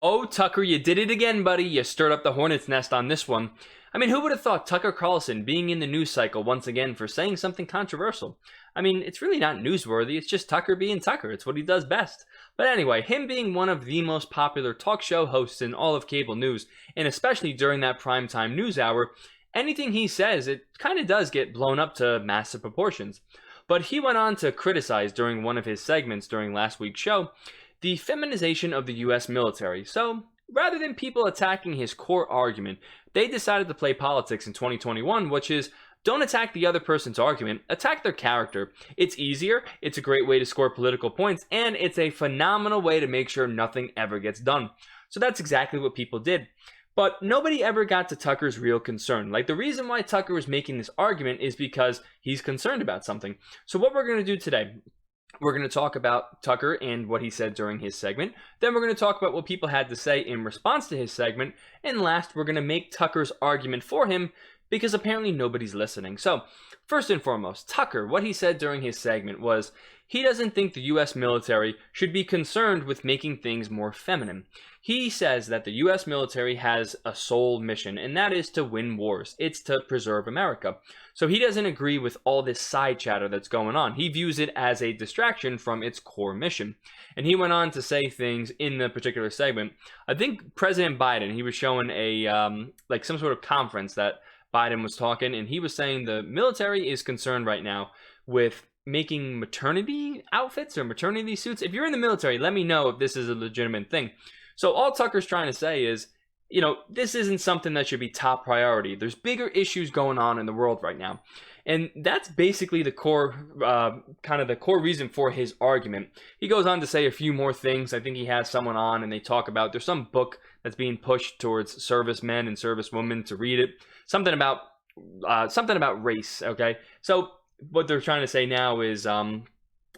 Oh, Tucker, you did it again, buddy. You stirred up the hornet's nest on this one. I mean, who would have thought Tucker Carlson being in the news cycle once again for saying something controversial? I mean, it's really not newsworthy. It's just Tucker being Tucker. It's what he does best. But anyway, him being one of the most popular talk show hosts in all of cable news, and especially during that primetime news hour, anything he says, it kind of does get blown up to massive proportions. But he went on to criticize during one of his segments during last week's show the feminization of the US military. So, rather than people attacking his core argument, they decided to play politics in 2021, which is don't attack the other person's argument, attack their character. It's easier, it's a great way to score political points, and it's a phenomenal way to make sure nothing ever gets done. So that's exactly what people did. But nobody ever got to Tucker's real concern. Like, the reason why Tucker was making this argument is because he's concerned about something. So what we're going to do today, we're going to talk about Tucker and what he said during his segment. Then we're going to talk about what people had to say in response to his segment. And last, we're going to make Tucker's argument for him because apparently nobody's listening. So, first and foremost, Tucker, what he said during his segment was he doesn't think the US military should be concerned with making things more feminine. He says that the US military has a sole mission, and that is to win wars. It's to preserve America. So he doesn't agree with all this side chatter that's going on. He views it as a distraction from its core mission. And he went on to say things in the particular segment. I think President Biden, he was showing like some sort of conference that Biden was talking, and he was saying the military is concerned right now with making maternity outfits or maternity suits. If you're in the military, let me know if this is a legitimate thing. So all Tucker's trying to say is, you know, this isn't something that should be top priority. There's bigger issues going on in the world right now. And that's basically the core, kind of the core reason for his argument. He goes on to say a few more things. I think he has someone on and they talk about, there's some book that's being pushed towards servicemen and servicewomen to read it. Something about race, okay? So what they're trying to say now is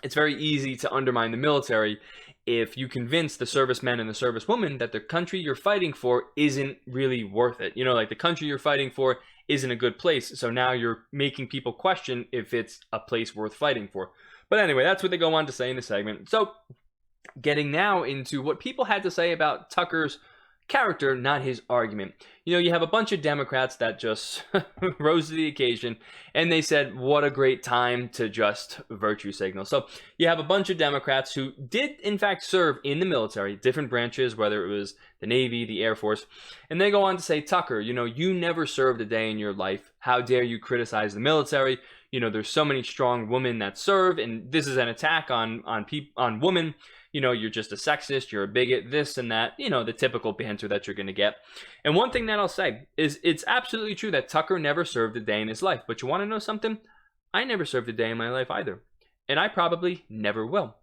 it's very easy to undermine the military if you convince the servicemen and the servicewomen that the country you're fighting for isn't really worth it. You know, like the country you're fighting for isn't a good place. So now you're making people question if it's a place worth fighting for. But anyway, that's what they go on to say in the segment. So getting now into what people had to say about Tucker's character, not his argument. You know, you have a bunch of Democrats that just rose to the occasion and they said, what a great time to just virtue signal. So you have a bunch of Democrats who did in fact serve in the military, different branches, whether it was the Navy, the Air Force, and they go on to say, Tucker, you know, you never served a day in your life. How dare you criticize the military? You know, there's so many strong women that serve, and this is an attack on women. You know, you're just a sexist, you're a bigot, this and that, you know, the typical banter that you're going to get. And one thing that I'll say is it's absolutely true that Tucker never served a day in his life. But you want to know something? I never served a day in my life either. And I probably never will.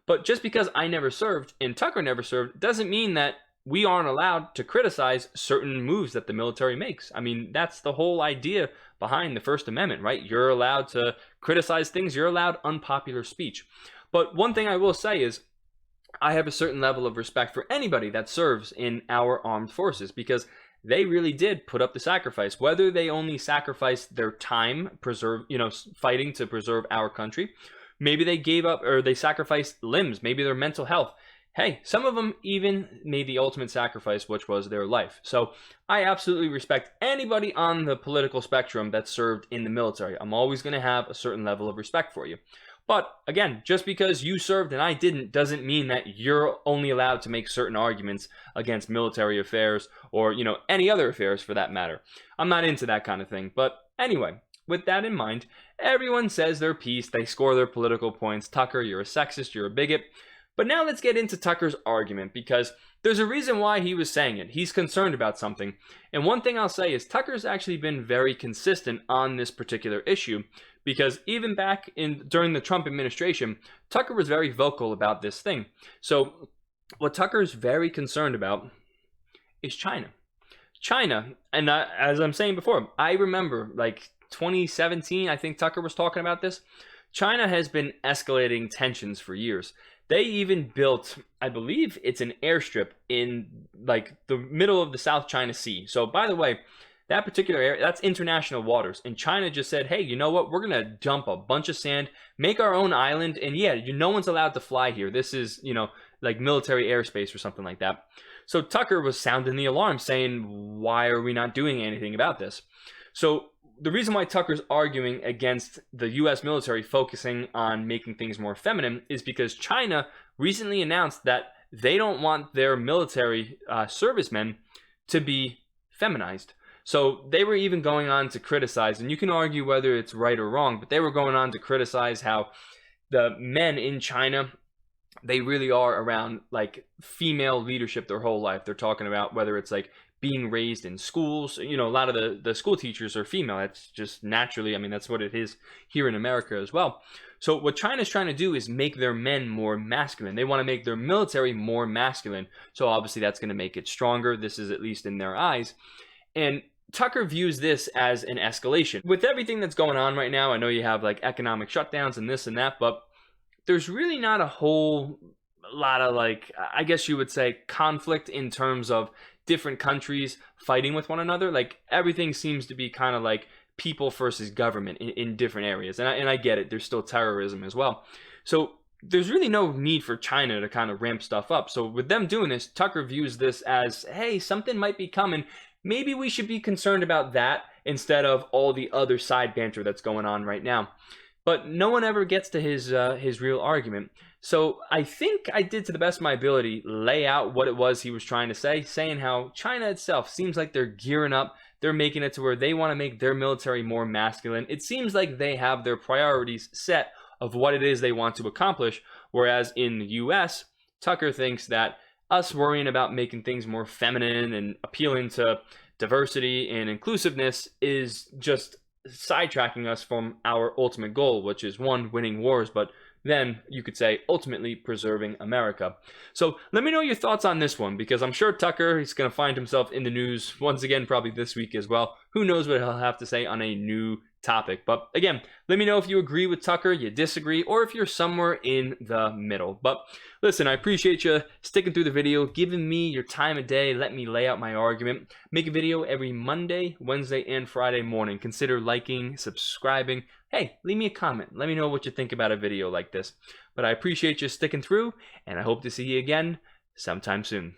But just because I never served and Tucker never served doesn't mean that we aren't allowed to criticize certain moves that the military makes. I mean, that's the whole idea behind the First Amendment, right? You're allowed to criticize things. You're allowed unpopular speech. But one thing I will say is, I have a certain level of respect for anybody that serves in our armed forces because they really did put up the sacrifice. Whether they only sacrificed their time, fighting to preserve our country, maybe they gave up or they sacrificed limbs, maybe their mental health. Hey, some of them even made the ultimate sacrifice, which was their life. So I absolutely respect anybody on the political spectrum that served in the military. I'm always going to have a certain level of respect for you. But again, just because you served and I didn't doesn't mean that you're only allowed to make certain arguments against military affairs or, you know, any other affairs for that matter. I'm not into that kind of thing. But anyway, with that in mind, everyone says their piece. They score their political points. Tucker, you're a sexist, you're a bigot. But now let's get into Tucker's argument because there's a reason why he was saying it. He's concerned about something. And one thing I'll say is Tucker's actually been very consistent on this particular issue because even back during the Trump administration, Tucker was very vocal about this thing. So what Tucker's very concerned about is China. China, and as I'm saying before, I remember like 2017, I think Tucker was talking about this. China has been escalating tensions for years. They even built, I believe it's an airstrip in like the middle of the South China Sea. So by the way, that particular area, that's international waters. And China just said, hey, you know what? We're going to dump a bunch of sand, make our own island. And yeah, no one's allowed to fly here. This is, like military airspace or something like that. So Tucker was sounding the alarm saying, why are we not doing anything about this? So the reason why Tucker's arguing against the U.S. military focusing on making things more feminine is because China recently announced that they don't want their military servicemen to be feminized. So they were even going on to criticize, and you can argue whether it's right or wrong, but they were going on to criticize how the men in China, they really are around like female leadership their whole life. They're talking about whether it's like being raised in schools. A lot of the school teachers are female. That's just naturally, that's what it is here in America as well. So what China's trying to do is make their men more masculine. They want to make their military more masculine. So obviously that's going to make it stronger. This is at least in their eyes. And Tucker views this as an escalation. With everything that's going on right now, I know you have like economic shutdowns and this and that, but there's really not a whole lot of like, I guess you would say, conflict in terms of different countries fighting with one another. Like everything seems to be kind of like people versus government in different areas. And I get it. There's still terrorism as well. So there's really no need for China to kind of ramp stuff up. So with them doing this, Tucker views this as, hey, something might be coming. Maybe we should be concerned about that instead of all the other side banter that's going on right now. But no one ever gets to his real argument. So I think I did, to the best of my ability, lay out what it was he was trying to say, saying how China itself seems like they're gearing up. They're making it to where they want to make their military more masculine. It seems like they have their priorities set of what it is they want to accomplish. Whereas in the US, Tucker thinks that us worrying about making things more feminine and appealing to diversity and inclusiveness is just sidetracking us from our ultimate goal, which is one, winning wars, but then you could say ultimately preserving America. So let me know your thoughts on this one, because I'm sure Tucker is going to find himself in the news once again, probably this week as well. Who knows what he'll have to say on a new topic. But again, let me know if you agree with Tucker, you disagree, or if you're somewhere in the middle. But listen, I appreciate you sticking through the video, giving me your time of day, let me lay out my argument. Make a video every Monday, Wednesday, and Friday morning. Consider liking, subscribing. Hey, leave me a comment. Let me know what you think about a video like this. But I appreciate you sticking through, and I hope to see you again sometime soon.